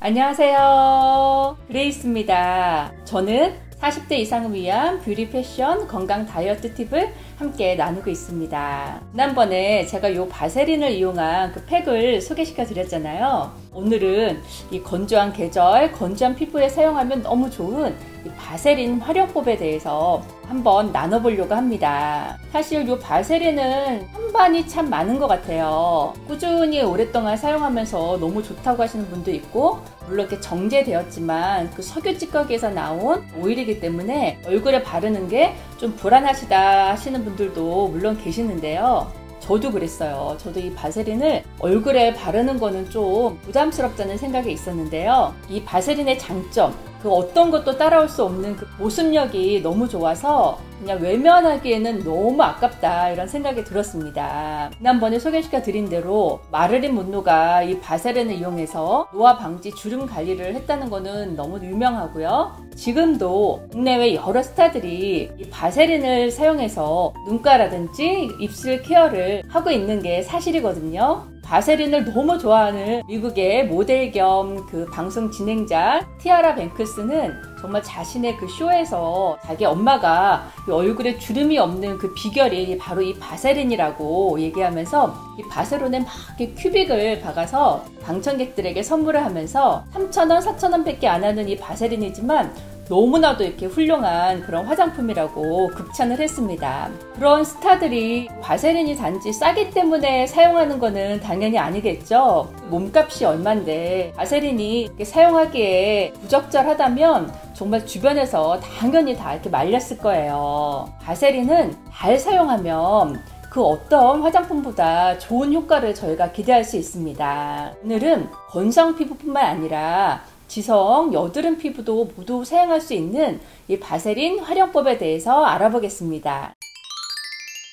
안녕하세요. 그레이스입니다. 저는 40대 이상을 위한 뷰티 패션 건강 다이어트 팁을 함께 나누고 있습니다. 지난번에 제가 이 바세린을 이용한 그 팩을 소개시켜 드렸잖아요. 오늘은 이 건조한 계절, 건조한 피부에 사용하면 너무 좋은 이 바세린 활용법에 대해서 한번 나눠보려고 합니다. 사실 이 바세린은 찬반이 참 많은 것 같아요. 꾸준히 오랫동안 사용하면서 너무 좋다고 하시는 분도 있고, 물론 이렇게 정제되었지만 그 석유 찌꺼기에서 나온 오일이기 때문에 얼굴에 바르는 게 좀 불안하시다 하시는 분들도 물론 계시는데요. 저도 그랬어요. 저도 이 바세린을 얼굴에 바르는 거는 좀 부담스럽다는 생각이 있었는데요. 이 바세린의 장점, 그 어떤 것도 따라올 수 없는 그 보습력이 너무 좋아서 그냥 외면하기에는 너무 아깝다 이런 생각이 들었습니다. 지난번에 소개시켜 드린 대로 마를린 monroe가 이 바세린을 이용해서 노화 방지 주름 관리를 했다는 거는 너무 유명하고요. 지금도 국내외 여러 스타들이 이 바세린을 사용해서 눈가라든지 입술 케어를 하고 있는 게 사실이거든요. 바세린을 너무 좋아하는 미국의 모델 겸 그 방송 진행자 티아라 뱅크스는 정말 자신의 그 쇼에서 자기 엄마가 이 얼굴에 주름이 없는 그 비결이 바로 이 바세린이라고 얘기하면서 이 바세린에 막 이렇게 큐빅을 박아서 방청객들에게 선물을 하면서 3,000원, 4,000원 밖에 안 하는 이 바세린이지만 너무나도 이렇게 훌륭한 그런 화장품이라고 극찬을 했습니다. 그런 스타들이 바세린이 단지 싸기 때문에 사용하는 거는 당연히 아니겠죠. 몸값이 얼만데 바세린이 이렇게 사용하기에 부적절하다면 정말 주변에서 당연히 다 이렇게 말렸을 거예요. 바세린은 잘 사용하면 그 어떤 화장품보다 좋은 효과를 저희가 기대할 수 있습니다. 오늘은 건성 피부뿐만 아니라 지성, 여드름 피부도 모두 사용할 수 있는 이 바세린 활용법에 대해서 알아보겠습니다.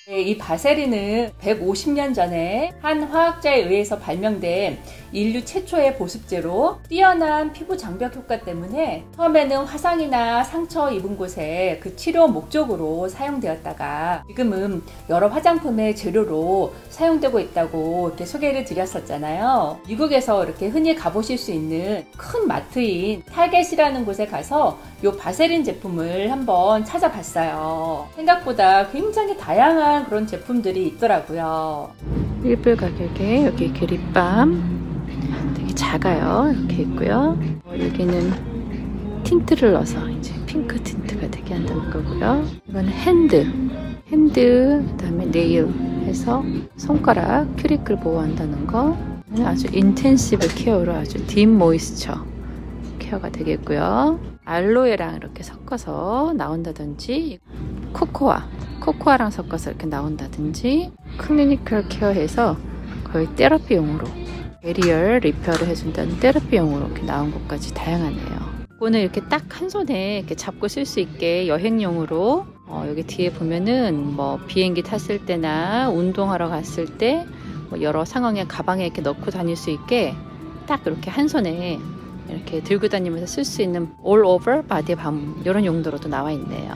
이 바세린은 150년 전에 한 화학자에 의해서 발명된 인류 최초의 보습제로 뛰어난 피부 장벽 효과 때문에 처음에는 화상이나 상처 입은 곳에 그 치료 목적으로 사용되었다가 지금은 여러 화장품의 재료로 사용되고 있다고 이렇게 소개를 드렸었잖아요. 미국에서 이렇게 흔히 가보실 수 있는 큰 마트인 타겟이라는 곳에 가서 이 바세린 제품을 한번 찾아봤어요. 생각보다 굉장히 다양한 그런 제품들이 있더라고요. 1불 가격에 여기 이렇게 립밤 되게 작아요. 이렇게 있고요. 여기는 틴트를 넣어서 이제 핑크 틴트가 되게 한다는 거고요. 이건 핸드 그다음에 네일 해서 손가락 큐리클 보호한다는 거. 아주 인텐시브 케어로 아주 딥 모이스처 케어가 되겠고요. 알로에랑 이렇게 섞어서 나온다든지 코코아랑 섞어서 이렇게 나온다든지 클리니컬 케어해서 거의 테라피용으로 베리얼 리페어를 해준다는 테라피용으로 이렇게 나온 것까지 다양하네요. 이거는 이렇게 딱 한 손에 이렇게 잡고 쓸 수 있게 여행용으로 여기 뒤에 보면은 뭐 비행기 탔을 때나 운동하러 갔을 때 뭐 여러 상황에 가방에 이렇게 넣고 다닐 수 있게 딱 이렇게 한 손에 이렇게 들고 다니면서 쓸 수 있는 all over body balm 이런 용도로도 나와 있네요.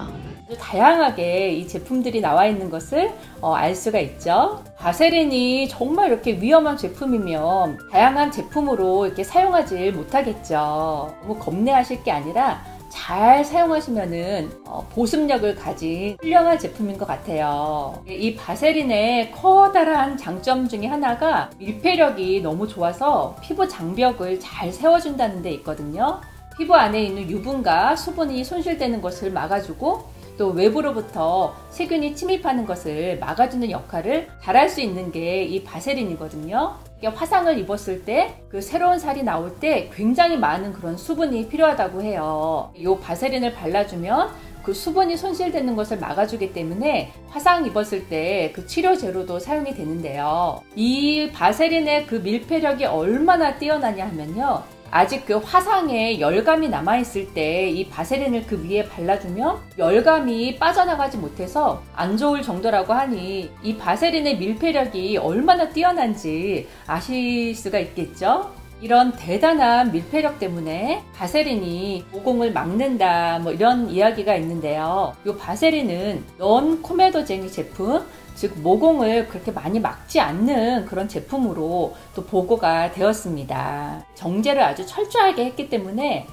다양하게 이 제품들이 나와 있는 것을 알 수가 있죠. 바세린이 정말 이렇게 위험한 제품이면 다양한 제품으로 이렇게 사용하지 못하겠죠. 너무 겁내하실 게 아니라 잘 사용하시면은 보습력을 가진 훌륭한 제품인 것 같아요. 이 바세린의 커다란 장점 중에 하나가 밀폐력이 너무 좋아서 피부 장벽을 잘 세워준다는 데 있거든요. 피부 안에 있는 유분과 수분이 손실되는 것을 막아주고 또 외부로부터 세균이 침입하는 것을 막아주는 역할을 잘할 수 있는 게 이 바세린이거든요. 화상을 입었을 때 그 새로운 살이 나올 때 굉장히 많은 그런 수분이 필요하다고 해요. 이 바세린을 발라주면 그 수분이 손실되는 것을 막아주기 때문에 화상 입었을 때 그 치료제로도 사용이 되는데요. 이 바세린의 그 밀폐력이 얼마나 뛰어나냐 하면요. 아직 그 화상에 열감이 남아있을 때 이 바세린을 그 위에 발라주면 열감이 빠져나가지 못해서 안 좋을 정도라고 하니 이 바세린의 밀폐력이 얼마나 뛰어난지 아실 수가 있겠죠? 이런 대단한 밀폐력 때문에 바세린이 모공을 막는다 뭐 이런 이야기가 있는데요. 이 바세린은 넌 코메도제닉 제품, 즉 모공을 그렇게 많이 막지 않는 그런 제품으로 또 보고가 되었습니다. 정제를 아주 철저하게 했기 때문에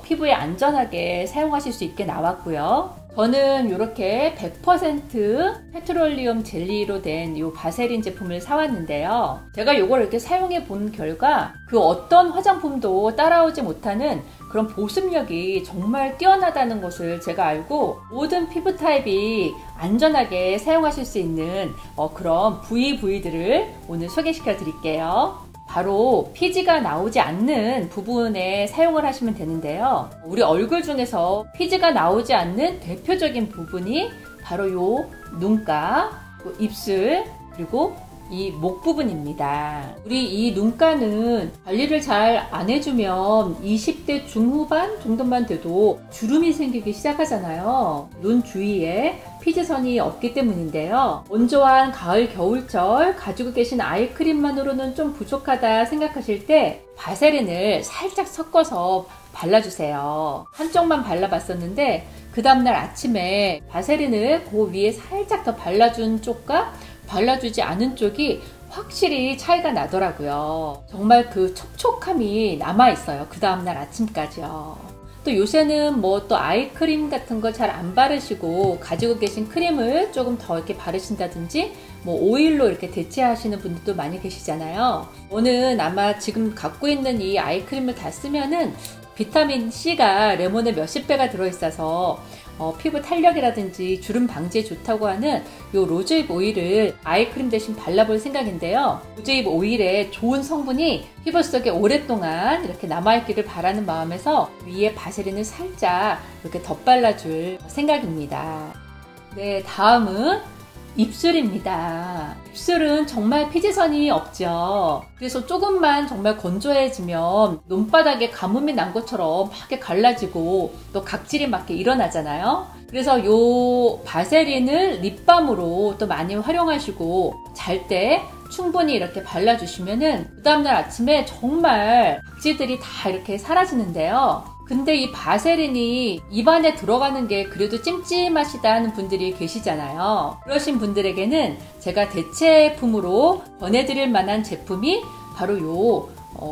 피부에 안전하게 사용하실 수 있게 나왔고요. 저는 이렇게 100% 페트롤리움 젤리로 된 이 바세린 제품을 사왔는데요. 제가 이걸 이렇게 사용해 본 결과 그 어떤 화장품도 따라오지 못하는 그런 보습력이 정말 뛰어나다는 것을 제가 알고 모든 피부 타입이 안전하게 사용하실 수 있는 그런 부위들을 오늘 소개시켜 드릴게요. 바로 피지가 나오지 않는 부분에 사용을 하시면 되는데요. 우리 얼굴 중에서 피지가 나오지 않는 대표적인 부분이 바로 요 눈가, 입술, 그리고 이 목 부분입니다. 우리 이 눈가는 관리를 잘 안 해주면 20대 중후반 정도만 돼도 주름이 생기기 시작하잖아요. 눈 주위에 피지선이 없기 때문인데요. 온조한 가을 겨울철 가지고 계신 아이크림만으로는 좀 부족하다 생각하실 때 바세린을 살짝 섞어서 발라주세요. 한쪽만 발라봤었는데 그 다음날 아침에 바세린을 그 위에 살짝 더 발라준 쪽과 발라주지 않은 쪽이 확실히 차이가 나더라고요. 정말 그 촉촉함이 남아있어요. 그 다음날 아침까지요. 또 요새는 뭐 또 아이크림 같은 거 잘 안 바르시고 가지고 계신 크림을 조금 더 이렇게 바르신다든지 뭐 오일로 이렇게 대체하시는 분들도 많이 계시잖아요. 저는 아마 지금 갖고 있는 이 아이크림을 다 쓰면은 비타민 C가 레몬에 몇십 배가 들어있어서 피부 탄력이라든지 주름 방지에 좋다고 하는 이 로즈잎 오일을 아이크림 대신 발라볼 생각인데요. 로즈잎 오일의 좋은 성분이 피부 속에 오랫동안 이렇게 남아있기를 바라는 마음에서 위에 바세린을 살짝 이렇게 덧발라줄 생각입니다. 네, 다음은 입술입니다. 입술은 정말 피지선이 없죠. 그래서 조금만 정말 건조해지면 눈바닥에 가뭄이 난 것처럼 막 갈라지고 또 각질이 막 일어나잖아요. 그래서 요 바세린을 립밤으로 또 많이 활용하시고 잘 때 충분히 이렇게 발라주시면은 그 다음날 아침에 정말 각질들이 다 이렇게 사라지는데요. 근데 이 바세린이 입안에 들어가는 게 그래도 찜찜하시다 하는 분들이 계시잖아요. 그러신 분들에게는 제가 대체품으로 권해드릴 만한 제품이 바로 요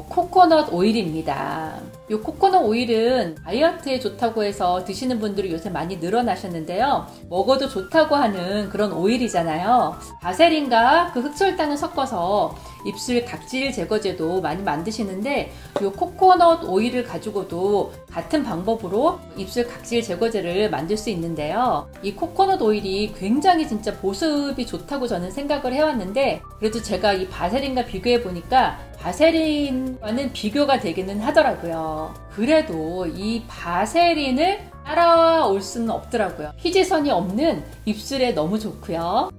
코코넛 오일입니다. 이 코코넛 오일은 다이어트에 좋다고 해서 드시는 분들이 요새 많이 늘어나셨는데요. 먹어도 좋다고 하는 그런 오일이잖아요. 바세린과 그 흑설탕을 섞어서 입술 각질 제거제도 많이 만드시는데 이 코코넛 오일을 가지고도 같은 방법으로 입술 각질 제거제를 만들 수 있는데요. 이 코코넛 오일이 굉장히 진짜 보습이 좋다고 저는 생각을 해왔는데 그래도 제가 이 바세린과 비교해 보니까 바세린과는 비교가 되기는 하더라고요. 그래도 이 바세린을 따라올 수는 없더라고요. 피지선이 없는 입술에 너무 좋고요.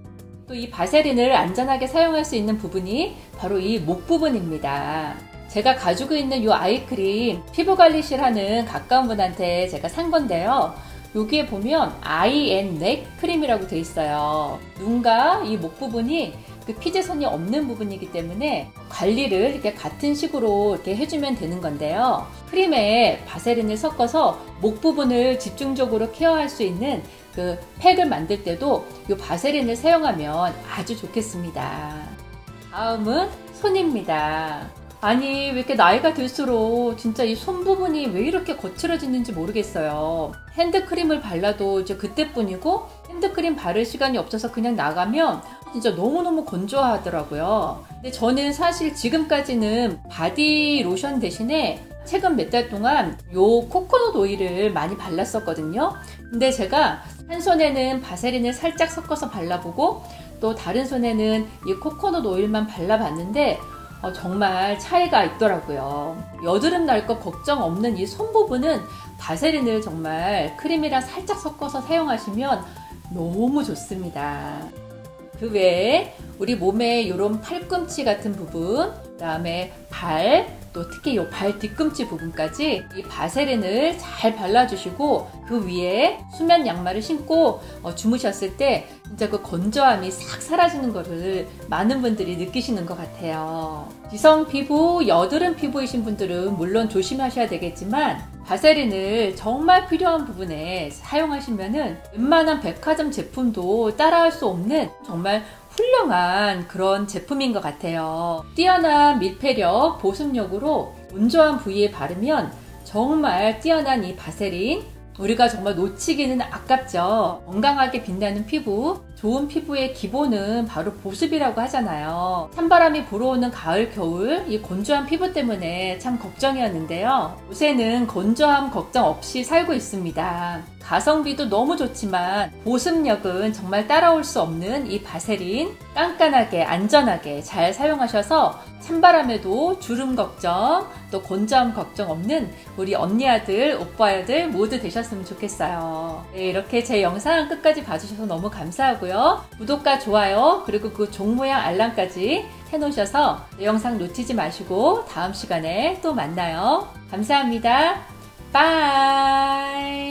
또 이 바세린을 안전하게 사용할 수 있는 부분이 바로 이 목 부분입니다. 제가 가지고 있는 이 아이크림 피부관리실 하는 가까운 분한테 제가 산 건데요. 여기에 보면 아이 앤 넥 크림이라고 되어 있어요. 눈과 이 목 부분이 그 피지선이 없는 부분이기 때문에 관리를 이렇게 같은 식으로 이렇게 해주면 되는 건데요. 크림에 바세린을 섞어서 목 부분을 집중적으로 케어할 수 있는 그 팩을 만들 때도 이 바세린을 사용하면 아주 좋겠습니다. 다음은 손입니다. 아니 왜 이렇게 나이가 들수록 진짜 이 손 부분이 왜 이렇게 거칠어지는지 모르겠어요. 핸드크림을 발라도 이제 그때뿐이고 핸드크림 바를 시간이 없어서 그냥 나가면 진짜 너무너무 건조하더라고요. 근데 저는 사실 지금까지는 바디 로션 대신에 최근 몇 달 동안 요 코코넛 오일을 많이 발랐었거든요. 근데 제가 한 손에는 바세린을 살짝 섞어서 발라보고 또 다른 손에는 이 코코넛 오일만 발라봤는데 정말 차이가 있더라고요. 여드름 날 거 걱정 없는 이 손 부분은 바세린을 정말 크림이랑 살짝 섞어서 사용하시면 너무 좋습니다. 그 외에 우리 몸에 이런 팔꿈치 같은 부분, 그 다음에 발, 또 특히 이 발 뒤꿈치 부분까지 이 바세린을 잘 발라주시고 그 위에 수면 양말을 신고 주무셨을 때 진짜 그 건조함이 싹 사라지는 거를 많은 분들이 느끼시는 것 같아요. 지성 피부, 여드름 피부이신 분들은 물론 조심하셔야 되겠지만 바세린을 정말 필요한 부분에 사용하시면은 웬만한 백화점 제품도 따라할 수 없는 정말 훌륭한 그런 제품인 것 같아요. 뛰어난 밀폐력, 보습력으로 건조한 부위에 바르면 정말 뛰어난 이 바세린, 우리가 정말 놓치기는 아깝죠. 건강하게 빛나는 피부, 좋은 피부의 기본은 바로 보습이라고 하잖아요. 찬바람이 불어오는 가을, 겨울 이 건조한 피부 때문에 참 걱정이었는데요. 요새는 건조함 걱정 없이 살고 있습니다. 가성비도 너무 좋지만 보습력은 정말 따라올 수 없는 이 바세린 깐깐하게 안전하게 잘 사용하셔서 찬바람에도 주름 걱정 또 건조함 걱정 없는 우리 언니 아들 오빠 아들 모두 되셨으면 좋겠어요. 네, 이렇게 제 영상 끝까지 봐주셔서 너무 감사하고요. 구독과 좋아요 그리고 그 종 모양 알람까지 해놓으셔서 내 영상 놓치지 마시고 다음 시간에 또 만나요. 감사합니다. 빠이.